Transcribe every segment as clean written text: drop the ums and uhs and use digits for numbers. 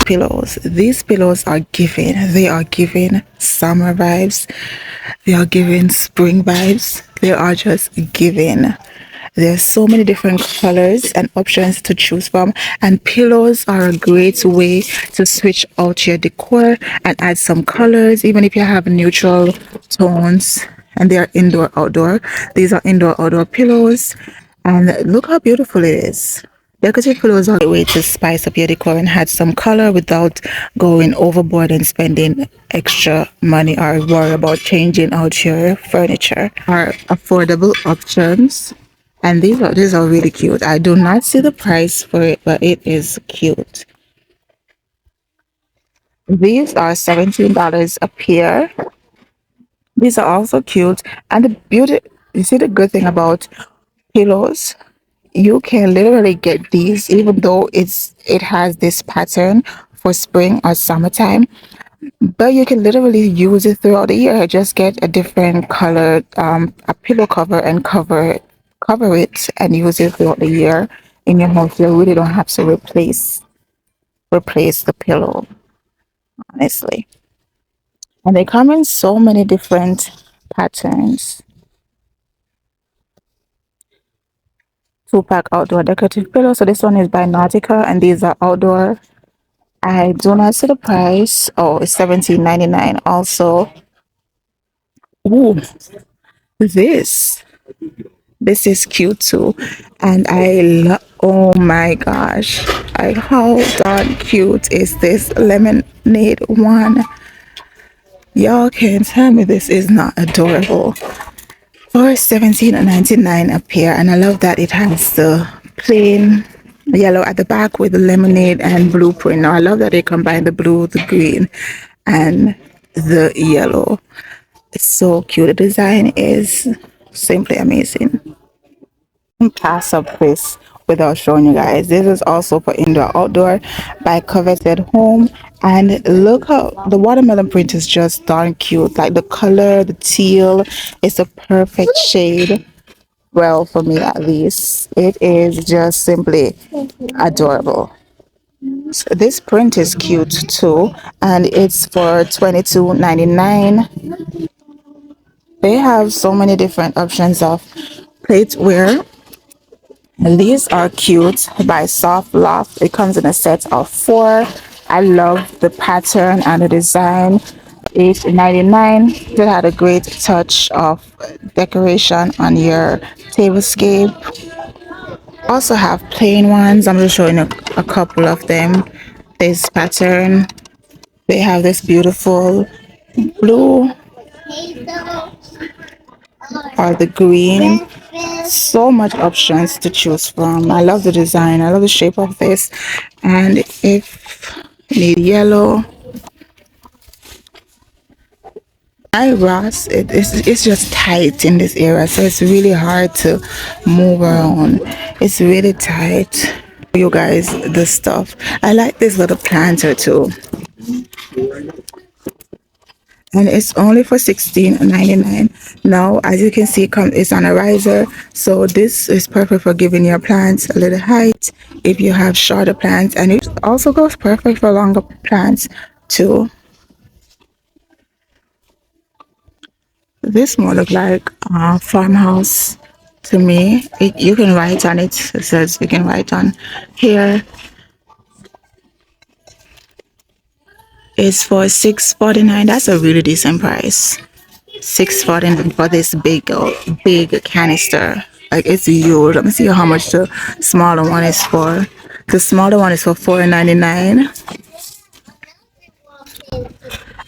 pillows. These pillows are giving, they are giving summer vibes, they are giving spring vibes, they are just giving. There's so many different colors and options to choose from, and pillows are a great way to switch out your decor and add some colors, even if you have neutral tones. And they are indoor outdoor. These are indoor outdoor pillows, and look how beautiful it is. Decorative pillows are a way to spice up your decor and add some color without going overboard and spending extra money or worry about changing out your furniture. Are affordable options, and these are really cute. I do not see the price for it, but it is cute. These are $17 a pair. These are also cute, and the beauty. You see the good thing about pillows, you can literally get these even though it has this pattern for spring or summertime, but you can literally use it throughout the year. Just get a different colored a pillow cover and cover it and use it throughout the year in your house. You really don't have to replace the pillow, honestly. And they come in so many different patterns. 2-pack outdoor decorative pillow. So this one is by Nautica, and these are outdoor. I do not see the price. Oh, it's $17.99 also. Ooh, this this is cute too, and I love. Oh my gosh, how darn cute is this lemonade one? Y'all can't tell me this is not adorable. For $17.99 a pair, and I love that it has the plain yellow at the back with the lemonade and blue print. Now I love that they combine the blue, the green, and the yellow. It's so cute. The design is simply amazing. Pass up this without showing you guys. This is also for indoor outdoor by Coveted Home, and look how the watermelon print is just darn cute. Like the color, the teal is a perfect shade. Well, for me at least, it is just simply adorable. So this print is cute too, and it's for $22.99. They have so many different options of plateware. These are cute by Soft Loft. It comes in a set of 4. I love the pattern and the design. $8.99. It had a great touch of decoration on your tablescape. Also have plain ones. I'm just showing a couple of them. This pattern. They have this beautiful blue or the green. So much options to choose from. I love the design. I love the shape of this. And if you need yellow, my Ross, it's just tight in this area, so it's really hard to move around. It's really tight. You guys, the stuff. I like this little planter too, and it's only for $16.99. Now, as you can see, it's on a riser, so this is perfect for giving your plants a little height if you have shorter plants, and it also goes perfect for longer plants too. This more look like Farmhouse to me. You can write on it. It says you can write on here. It's for $6.49. That's a really decent price. $6.49 for this big canister. Like, it's huge. Let me see how much the smaller one is for. The smaller one is for $4.99.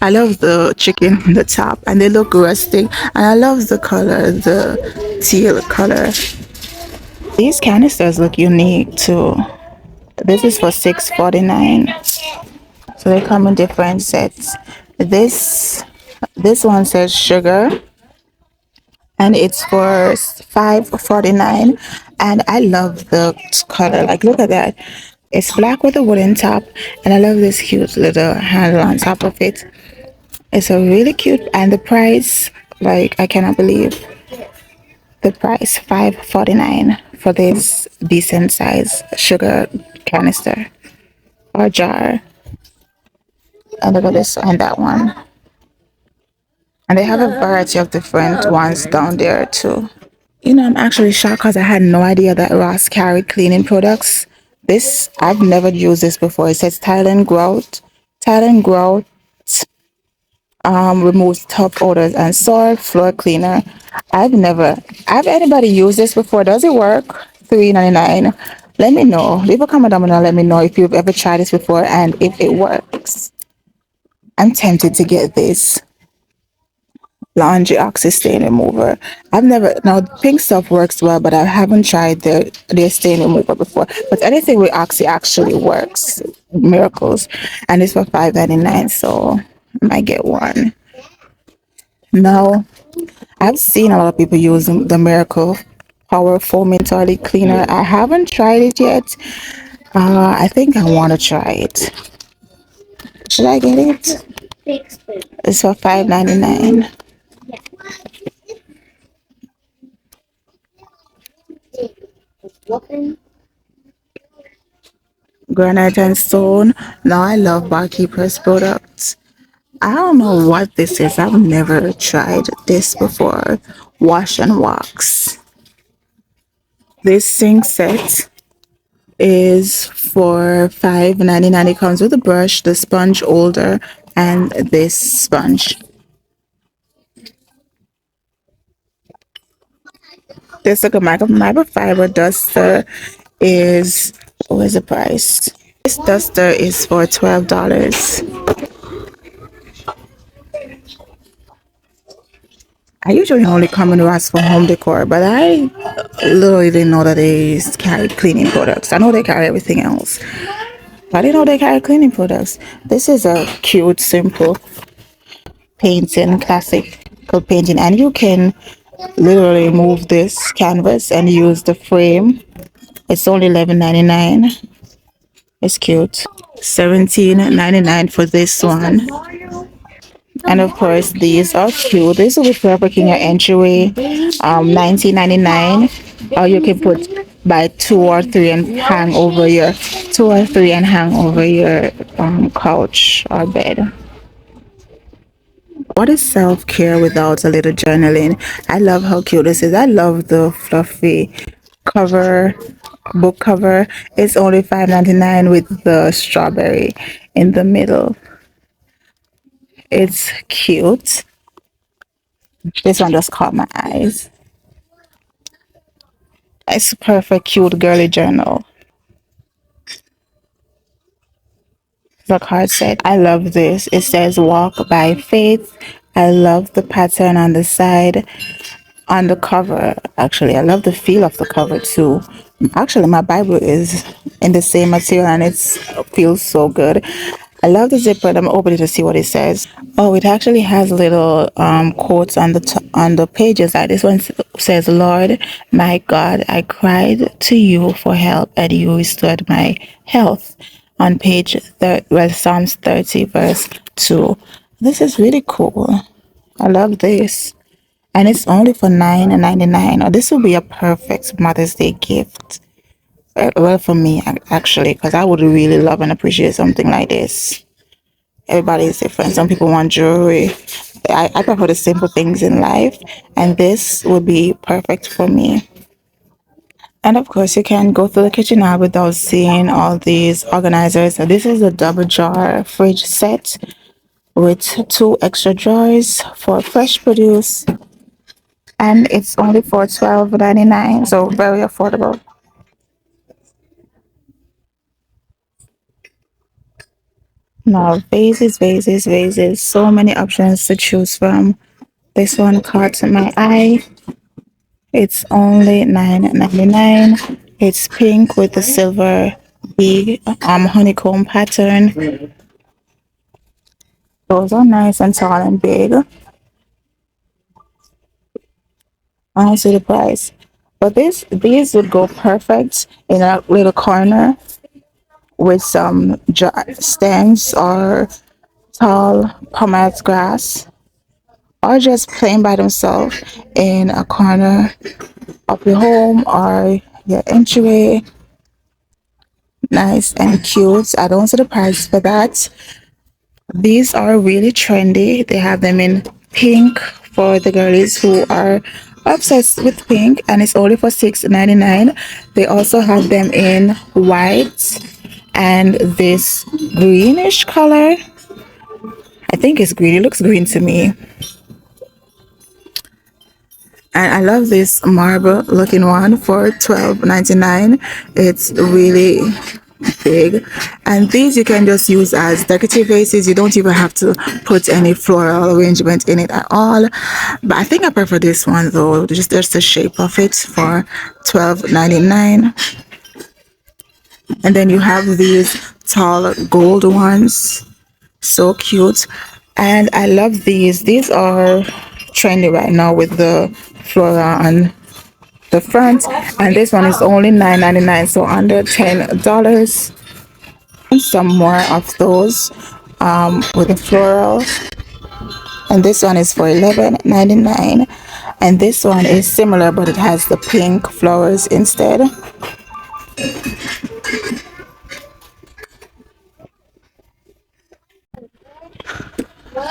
I love the chicken on the top, and they look rustic, and I love the color, the teal color. These canisters look unique too. This is for $6.49. So they come in different sets. This one says sugar, and it's for $5.49. And I love the color. Like, look at that. It's black with a wooden top, and I love this cute little handle on top of it. It's a really cute, and the price, like, I cannot believe the price. $5.49 for this decent size sugar canister or jar. And look at this and that one. And they have a variety of different ones down there too. You know, I'm actually shocked because I had no idea that Ross carried cleaning products. This, I've never used this before. It says Thailand growth, removes top odors and soil floor cleaner. I've never, have anybody used this before? Does it work? $3.99. Let me know. Leave a comment down below. Let me know if you've ever tried this before and if it works. I'm tempted to get this laundry oxy stain remover. I've never, now pink stuff works well, but I haven't tried their stain remover before. But anything with oxy actually works. Miracles. And it's for $5.99, so I might get one. Now, I've seen a lot of people using the Miracle Power Foaming Toilet Cleaner. I haven't tried it yet. I think I want to try it. Should I get it? It's for $5.99. Granite and stone. Now I love Barkeeper's products. I don't know what this is. I've never tried this before. Wash and wax. This sink set is for $5.99. It comes with a brush, the sponge holder, and this sponge. This like a microfiber duster is, what is the price? This duster is for $12. I usually only come in Ross for home decor, but I literally didn't know that they carry cleaning products. I know they carry everything else, but I didn't know they carry cleaning products. This is a cute, simple painting, classical painting, and you can literally move this canvas and use the frame. It's only $11.99. It's cute. $17.99 for this one. And of course, these are cute. This will be perfect in your entryway. $19.99. Or you can put by two or three and hang over your couch or bed. What is self-care without a little journaling? I love how cute this is. I love the fluffy cover, book cover. It's only $5.99 with the strawberry in the middle. It's cute. This one just caught my eyes. It's a perfect cute girly journal. The card said, I love this. It says walk by faith. I love the pattern on the side. On the cover, actually, I love the feel of the cover too. Actually, my Bible is in the same material and it feels so good. I love the zipper. I'm opening to see what it says. Oh, it actually has little quotes on the pages. Like this one says, Lord, my God, I cried to you for help and you restored my health. On page Psalms 30 verse 2. This is really cool. I love this. And it's only for $9.99. Oh, this will be a perfect Mother's Day gift. Well, for me, actually, because I would really love and appreciate something like this. Everybody is different. Some people want jewelry. I prefer the simple things in life, and this would be perfect for me. And of course, you can go through the kitchen now without seeing all these organizers. So this is a double jar fridge set with 2 extra drawers for fresh produce. And it's only for $12.99, so very affordable. Now, vases. So many options to choose from. This one caught my eye. It's only $9.99. It's pink with the silver big honeycomb pattern. Those are nice and tall and big. I don't see the price. But these would go perfect in a little corner with some stands or tall pomegranate grass, or just plain by themselves in a corner of your home or your entryway. Nice and cute. I don't see the price for that. These are really trendy. They have them in pink for the girlies who are obsessed with pink, and it's only for $6.99. They also have them in white and this greenish color. I think it's green. It looks green to me. And I love this marble looking one for $12.99. It's really big, and these you can just use as decorative vases. You don't even have to put any floral arrangement in it at all, but I think I prefer this one though. Just the shape of it for $12.99. And then you have these tall gold ones, so cute. And I love these are trendy right now with the floral on the front, and this one is only $9.99, so under $10. And some more of those with the floral, and this one is for $11.99, and this one is similar but it has the pink flowers instead.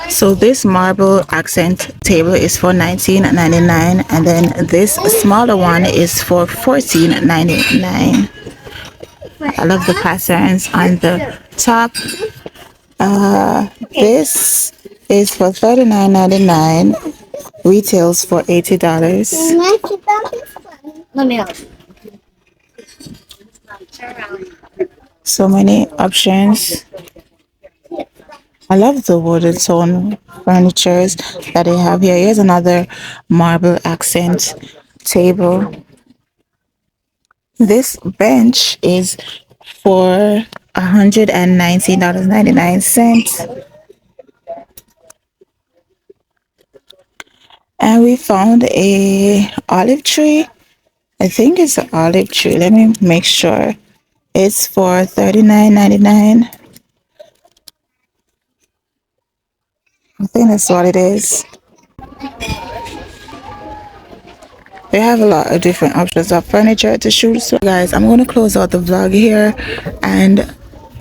So this marble accent table is for $19.99, and then this smaller one is for $14.99. I love the patterns on the top. This is for $39.99. Retails for $80. So many options. I love the wooden tone furnitures that they have here. Here's another marble accent table. This bench is for $119.99. And we found a olive tree. I think it's an olive tree. Let me make sure. It's for $39.99. I think that's what it is. They have a lot of different options of furniture to choose. So guys, I'm going to close out the vlog here and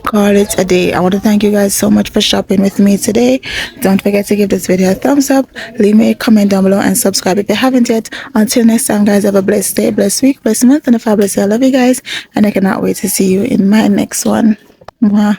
call it a day. I want to thank you guys so much for shopping with me today. Don't forget to give this video a thumbs up, leave me a comment down below, and subscribe if you haven't yet. Until next time guys, have a blessed day, blessed week, blessed month, and a fabulous day. I love you guys, and I cannot wait to see you in my next one. Mwah.